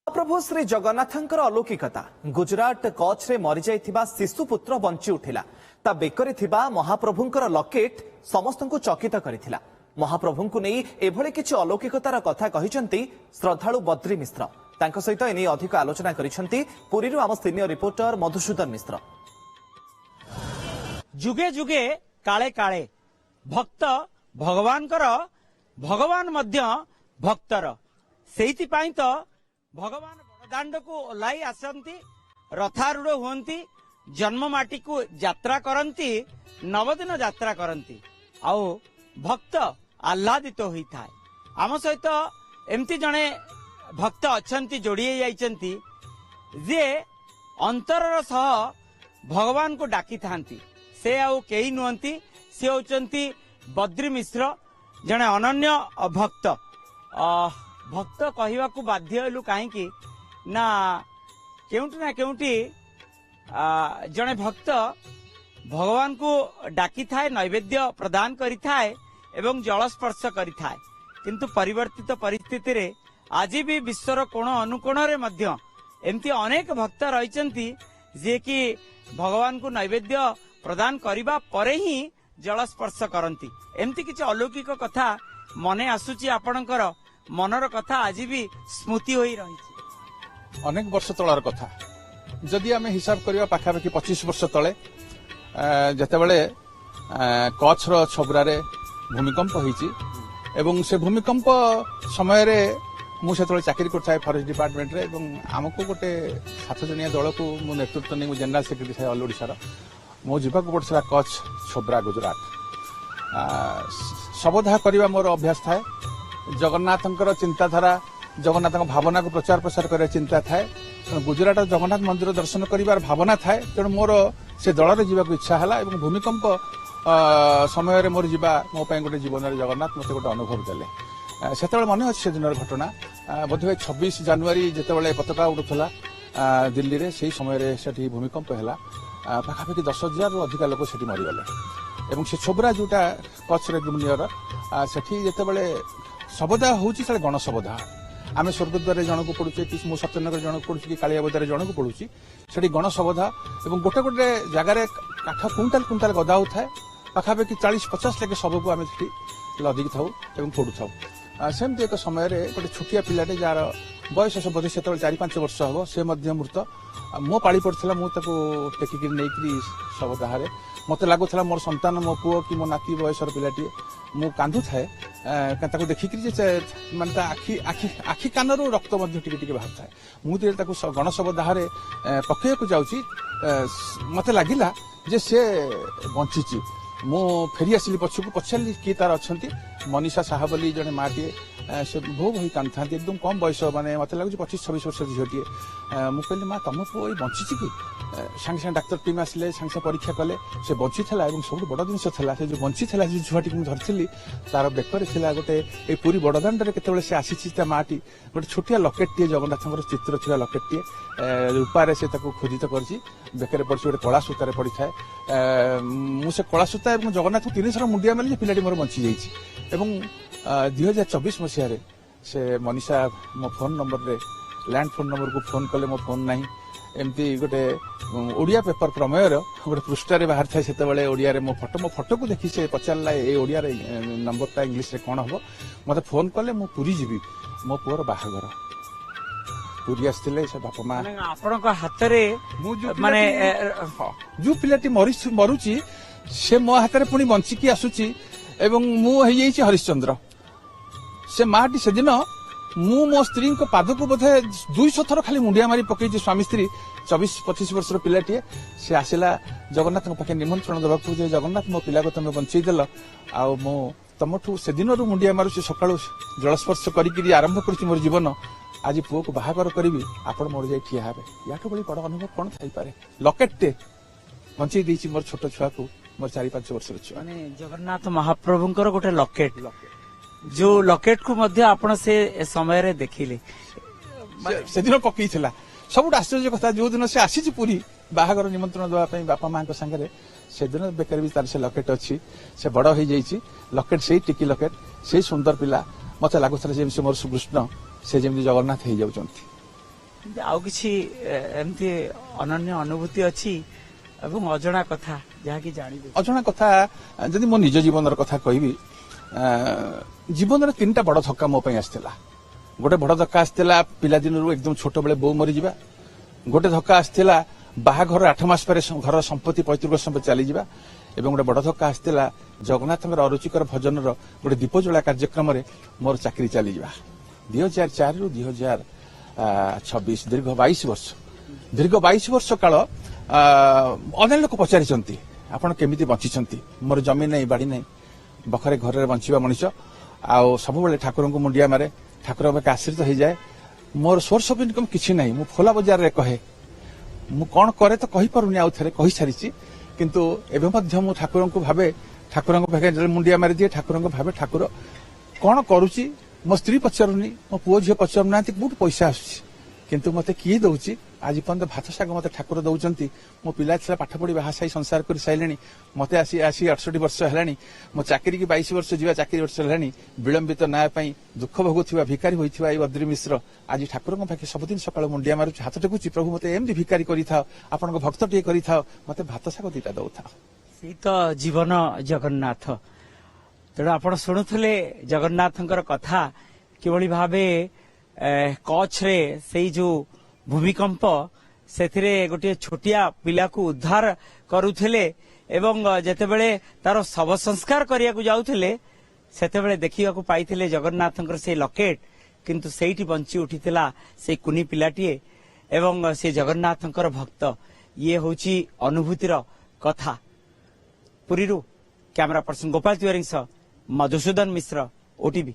प्रभु श्री जगन्नाथंकर अलौकिकता गुजरात कच्छ रे मरी जाइथिबा शिशुपुत्र बंची उठिला ता बेकरे थिबा महाप्रभुंकर लकेट समस्तंकु चकित करिथिला। महाप्रभुंकु नै एभଳି किछि अलौकिकतार कथा कहिसंती श्रद्धालु बद्री मिश्र। तांको सहित एनी अधिक आलोचना करिसंती पुरीरु आम सीनियर रिपोर्टर मधुसूदन मिश्र। जुगे जुगे काले काले भक्त भगवानकर भगवान मध्य भक्तर सेहिति पाई तो भगवान बड़दाण्ड को ओह्लाई आसती रथारूढ़ हुंती जन्म माटी को यात्रा करती नवदिन यात्रा करती आउ भक्त आह्लादित होता है। आम सहित एमती जड़े भक्त अच्छा जोड़ी जाइंती जे अंतर सह भगवान को डाकी था से आउ कई नुहंती से होचंती बद्री मिश्र जड़े अनन्य भक्त भक्त कहवाकू बाध्य हेलु कहीं ना केउटी जड़े भक्त भगवान को डाकी थाए नैवेद्य प्रदान करि थाए एवं जलस्पर्श करि थाए किंतु परिवर्तित परिस्थिति रे आज भी विश्वर कोण अनुकोण रे मध्य एमती अनेक भक्त रहिचंती जे कि भगवान को नैवेद्य प्रदान करिबा परे ही जलस्पर्श करती। एमती किछि अलौकिक कथा मने आसुची आपणकर मनर कथा आज भी स्मृति होई रही। अनेक वर्ष तलर कथा जदि आम हिसाब करवा पाखापाखि 25 वर्ष तले जेतेबेले कच्छ छबरारे भूमिकंप होईची एवं से भूमिकंप समय रे मु सेतले चाकरी करथाय फॉरेस्ट डिपार्टमेंट रे एवं आमको गोटे 7 जणिया दल को मु नेतृत्व नै जनरल सेक्रेटरी थाय ऑल ओडिसा रो मो जीवा को पड़ता कच्छ छबरा गुजरात सबधा करवा मोर अभ्यास थाए। जगन्नाथंकर चिंताधारा जगन्नाथ भावना को प्रचार प्रसार कर चिंता थाए गुजरात जगन्नाथ मंदिर दर्शन कर भावना थाए तेणु मोर से दल जावाक इच्छा है भूमिकंप समय मोर जीवा मो गोटे जीवन जगन्नाथ मत गोटे अनुभव देले से मन अच्छे से दिन घटना बोधे 26 जनवरी जितेबाला पताका उड़ूला दिल्ली रे से समय से भूमिकंप है पाखापाखि 10,000 रु अधिक लोक से मरीगले एवं से छोबरा जोटा कच्छ नियर से जितेबाला सबदा हूँ गणसबदा आम स्वर्गद्वार जन को पढ़ुचे कि सत्यनगर जन को पढ़ुची कि कालियाबदार जन को पढ़ुची से गणसबदा और गोटे गोटे जगार काठ कुंटाल कुंटाल गदा होता है पाखापाखि 40-50 लाख सब को आम लदिक था पढ़ु था। सेमती एक समय गोटे छोटिया पिलाटे जार बयस बोधे से 4-5 वर्ष हम से मृत मो पाड़ी पड़ता मुझे टेकिक नहीं शवदाह मत लगुला मोर संतान मो पुओ कि मो नाती बयसर पिलाटी मु कांदु थाए देखिक मानता आखि कान रक्त बाहर थाए मुझे गणसबदाह पकड़ को जाऊँगी मत लगिला जे से बंची मु फेरी आसिली पछकू पचारि किए तार अच्छा मनीषा साहा बोली जड़े माटे से भो भई कांद था एकदम कम बयस माने मत लगुच 25-26 वर्ष झीटे मुझे कहली माँ तुम पुओ बंची कि सांगे सांगे डाक्तर टीम आसिले सांगे सांगे परीक्षा कले से बंची था सब बड़ जिनस जो बंची था जो छुआटी मुझे धरती तार बेकर था गोटे पूरी बड़दाण्ड के से आसी माटी गोटे छोटिया लकेट जगन्नाथ चित्र था लकेट रूपारे से खोजित कर बेकर पड़ी गोटे कला सूतार पड़ी थाए मुझे कला सूता और जगन्नाथ 3 थर मुंडिया मारे पिलाटी मोर बंची जाइए 2024 मसीह से मनीषा मो फोन नंबर रे लैंड फोन नंबर को फोन कले मो फोन नहीं एमती गोटे ओडिया पेपर प्रमेय गोटे पृष्ठारे बाहर थाए से ओडिया मो फोटो को देखी से पचारा ये ओडिया नंबरटा इंग्लीश रे कौन हम मत फोन कले मु पुरी जीवी मो पुअर बाहागर पुरी आसते से बापा माँ आपण हाथ माने जो पिलाटी मरुची से मो हाथ में पुणी बंचिकी आसुची एवं मु हरिश्चंद्र से माटी से दिन मु मो स्त्री को पाद को बोधे 200 थर खाली मुंडिया मारी पकई स्वामी स्त्री 24-25 वर्ष पिलाटी से आसला जगन्नाथ पाखे निमंत्रण देवा जगन्नाथ मो पिला को तुम बंचई देल आ तुमठू से दिन मुंडिया मारू से सका जलस्पर्श कर आरंभ कर मोर जीवन आज पुओ को बाहागर करी आप मोर जाए ठिया हे या बड़ी बड़ अनुभव कौन थी लकेटे बंचई देती मोर छोट छुआ को मोर 4-5 वर्ष छुआ जगन्नाथ महाप्रभुंकर गोटे लकेट जो लकेट को मध्य आपण से समय रे देखिले से दिन पकई थिला सब आश्चर्य कथा जो दिन से आसी पूरी बाहागर निमंत्रण देवाई बापा माँ संगे से दिन बेकर भी तार से लकेट अच्छी से बड़ हो जाइए लकेट से टिकी लकेट से सुंदर पिला मत लगुला मोर सुकृष्ण से जमी जगन्नाथ हो जाऊँ ଆଉ କିଛି ଏମିତି ଅନନ୍ୟ ଅନୁଭୂତି ଅଛି ଏବଂ ଅଜଣା କଥା ଯାହାକି ଜାଣିବେ? ଅଜଣା କଥା ଯଦି ମୋ ନିଜ ଜୀବନର କଥା କହିବି, ଜୀବନରେ 3ଟା ବଡ ଧକ୍କା ମୋ ପାଇଁ ଆସିଥିଲା। ଗୋଟେ ବଡ ଧକ୍କା ଆସିଥିଲା ପିଲାଦିନରୁ ଏକଦମ ଛୋଟ ବେଳେ ବୋଉ ମରିଯିବା। ଗୋଟେ ଧକ୍କା ଆସିଥିଲା ବାହାଘର 8 ମାସ ପରେ ଘରର ସମ୍ପତ୍ତି ପୈତୃକ ସମ୍ପତ୍ତି ଚାଲିଯିବା। ଏବଂ ଗୋଟେ ବଡ ଧକ୍କା ଆସିଥିଲା ଜଗନ୍ନାଥଙ୍କର ଅରୁଚିକର ଭଜନର ଗୋଟେ ଦୀପଜଳା କାର୍ଯ୍ୟକ୍ରମରେ ମୋର ଚାକିରି ଚାଲିଯିବା। 2004ରୁ 2026 ଦୀର୍ଘ 22 ବର୍ଷ କାଳ ଅନେକ ଲୋକ ପଚାରିଛନ୍ତି ଆପଣ କେମିତି ବଞ୍ଚିଛନ୍ତି। ମୋର ଜମି ନାହିଁ, ବାଡି ନାହିଁ, ବଖରେ ଘରରେ ବଞ୍ଚିବା ମଣିଷ, ଆଉ ସବୁବେଳେ ଠାକୁରଙ୍କୁ ମୁଣ୍ଡିଆ ମାରେ, ଠାକୁରଙ୍କ ପାଖେ ଆଶ୍ରିତ ହେଇଯାଏ। ମୋର ସୋର୍ସ ଅଫ୍ ଇନକମ୍ କିଛି ନାହିଁ। ମୁଁ ଖୋଲା ବଜାରରେ କହେ, ମୁଁ କଣ କରେ ତ କହିପାରୁନି, ଆଉ ଥରେ କହିସାରିଛି। କିନ୍ତୁ ଏବେ ମଧ୍ୟ ମୁଁ ଠାକୁରଙ୍କୁ ଭାବେ, ଠାକୁରଙ୍କ ପାଖେ ମୁଣ୍ଡିଆ ମାରିଦିଏ, ଠାକୁରଙ୍କୁ ଭାବେ ଠାକୁର କଣ କରୁଛି। ମୋ ସ୍ତ୍ରୀ ପଚାରୁନି, ମୋ ପୁଅ ଝିଅ ପଚାରୁନାହାନ୍ତି କୋଉଠୁ ପଇସା ଆସୁଛି, କିନ୍ତୁ ମତେ କିଏ ଦଉଛି। ଆଜି ପର୍ଯ୍ୟନ୍ତ ଭାତ ଶାଗ ମତେ ଠାକୁର ଦଉଛନ୍ତି। ମୋ ପିଲା ଥିଲା ପାଠ ପଢି ବାହା ସାହି ସଂସାର କରି ସାରିଲେଣି। ମତେ ଆସି 68 ବର୍ଷ ହେଲାଣି। ମୋ ଚାକିରି କି 22 ବର୍ଷ ଯିବା ଚାକିରି ବର୍ଷ ହେଲାଣି। ବିଳମ୍ବିତ ନ୍ୟାୟ ପାଇଁ ଦୁଃଖ ଭୋଗୁଥିବା ଭିକାରୀ ହୋଇଥିବା ଏଇ ବଦ୍ରି ମିଶ୍ର ଆଜି ଠାକୁରଙ୍କ ପାଖେ ସବୁଦିନ ସକାଳୁ ମୁଣ୍ଡିଆ ମାରୁଛି, ହାତ ଟେକୁଛି, ପ୍ରଭୁ ମତେ ଏମିତି ଭିକାରୀ କରିଥାଅ, ଆପଣଙ୍କ ଭକ୍ତ ଟିକେ କରିଥାଅ, ମତେ ଭାତ ଶାଗ 2ଟା ଦଉଥାଅ। ସେଇ ତ ଜୀବନ ଜଗନ୍ନାଥ। ତେଣୁ ଆପଣ ଶୁଣୁଥିଲେ ଜଗନ୍ନାଥଙ୍କର କଥା, କିଭଳି ଭାବେ କଚ୍ଛରେ ସେଇ ଯୋଉ ଭୂମିକମ୍ପ, ସେଥିରେ ଗୋଟିଏ ଛୋଟିଆ ପିଲାକୁ ଉଦ୍ଧାର କରୁଥିଲେ ଏବଂ ଯେତେବେଳେ ତାର ଶବ ସଂସ୍କାର କରିବାକୁ ଯାଉଥିଲେ ସେତେବେଳେ ଦେଖିବାକୁ ପାଇଥିଲେ ଜଗନ୍ନାଥଙ୍କର ସେଇ ଲକେଟ, କିନ୍ତୁ ସେଇଠି ବଞ୍ଚି ଉଠିଥିଲା ସେଇ କୁନି ପିଲାଟିଏ ଏବଂ ସେ ଜଗନ୍ନାଥଙ୍କର ଭକ୍ତ। ଇଏ ହଉଛି ଅନୁଭୂତିର କଥା। ପୁରୀରୁ କ୍ୟାମେରା ପର୍ସନ ଗୋପାଳ ତିୱାରୀଙ୍କ ସହ ମଧୁସୂଦନ ମିଶ୍ର, OTV।